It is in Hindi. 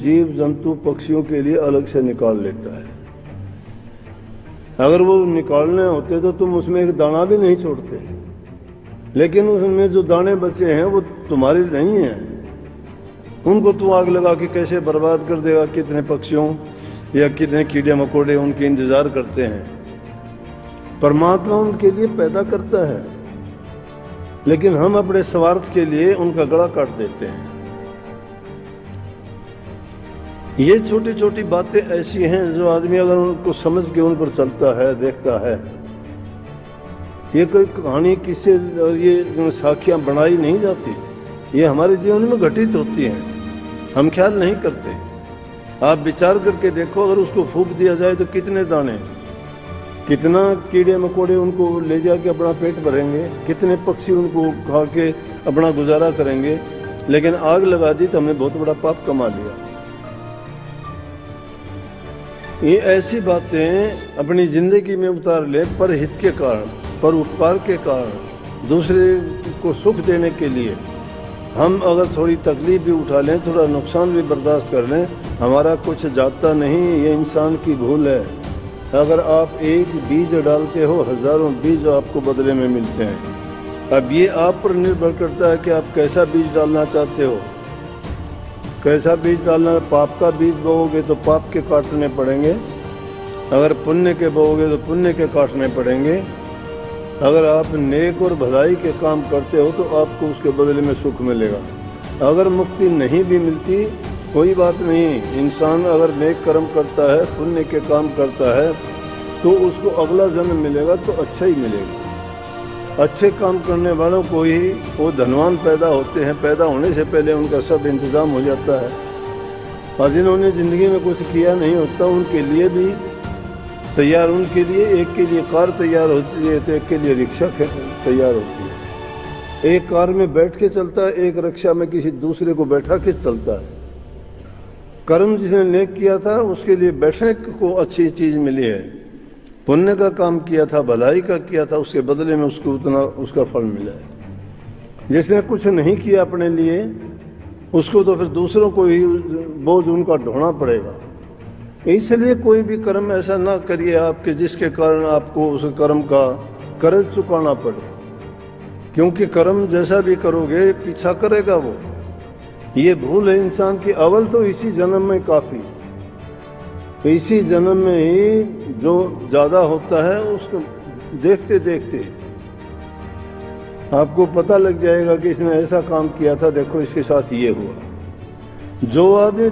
जीव जंतु पक्षियों के लिए अलग से निकाल लेता है। अगर वो निकालने होते तो तुम उसमें एक दाना भी नहीं छोड़ते, लेकिन उसमें जो दाने बचे हैं वो तुम्हारे नहीं हैं। उनको तो आग लगा के कैसे बर्बाद कर देगा। कितने पक्षियों या कितने कीड़े मकोड़े उनके इंतजार करते हैं। परमात्मा उनके लिए पैदा करता है, लेकिन हम अपने स्वार्थ के लिए उनका गला काट देते हैं। ये छोटी छोटी बातें ऐसी हैं जो आदमी अगर उनको समझ के उन पर चलता है, देखता है। ये कोई कहानी किससे और ये साखियां बनाई नहीं जाती, ये हमारे जीवन में घटित होती हैं, हम ख्याल नहीं करते। आप विचार करके देखो, अगर उसको फूंक दिया जाए तो कितने दाने, कितना कीड़े मकोड़े उनको ले जाके अपना पेट भरेंगे, कितने पक्षी उनको खा के अपना गुजारा करेंगे। लेकिन आग लगा दी तो हमने बहुत बड़ा पाप कमा लिया। ये ऐसी बातें अपनी जिंदगी में उतार ले, पर हित के कारण, पर उपकार के कारण, दूसरे को सुख देने के लिए हम अगर थोड़ी तकलीफ भी उठा लें, थोड़ा नुकसान भी बर्दाश्त कर लें, हमारा कुछ जाता नहीं। ये इंसान की भूल है। अगर आप एक बीज डालते हो, हजारों बीज आपको बदले में मिलते हैं। अब ये आप पर निर्भर करता है कि आप कैसा बीज डालना चाहते हो। कैसा बीज डालना, पाप का बीज बोओगे तो पाप के काटने पड़ेंगे, अगर पुण्य के बोओगे तो पुण्य के काटने पड़ेंगे। अगर आप नेक और भलाई के काम करते हो तो आपको उसके बदले में सुख मिलेगा। अगर मुक्ति नहीं भी मिलती कोई बात नहीं, इंसान अगर नेक कर्म करता है, पुण्य के काम करता है, तो उसको अगला जन्म मिलेगा तो अच्छा ही मिलेगा। अच्छे काम करने वालों को ही वो धनवान पैदा होते हैं, पैदा होने से पहले उनका सब इंतज़ाम हो जाता है। और जिन्होंने ज़िंदगी में कुछ किया नहीं होता उनके लिए भी तैयार, उनके लिए एक के लिए कार तैयार होती है तो एक के लिए रिक्शा तैयार होती है। एक कार में बैठ के चलता है, एक रिक्शा में किसी दूसरे को बैठा के चलता है। कर्म जिसने नेक किया था उसके लिए बैठने को अच्छी चीज़ मिली है, पुण्य का काम किया था, भलाई का किया था, उसके बदले में उसको उतना उसका फल मिला है। जिसने कुछ नहीं किया अपने लिए, उसको तो फिर दूसरों को ही बोझ उनका ढोना पड़ेगा। इसलिए कोई भी कर्म ऐसा ना करिए आपके जिसके कारण आपको उस कर्म का कर्ज चुकाना पड़े, क्योंकि कर्म जैसा भी करोगे पीछा करेगा वो। ये भूल है इंसान की। अव्वल तो इसी जन्म में काफ़ी, इसी जन्म में ही जो ज़्यादा होता है उसको देखते देखते आपको पता लग जाएगा कि इसने ऐसा काम किया था, देखो इसके साथ ये हुआ। जो आदमी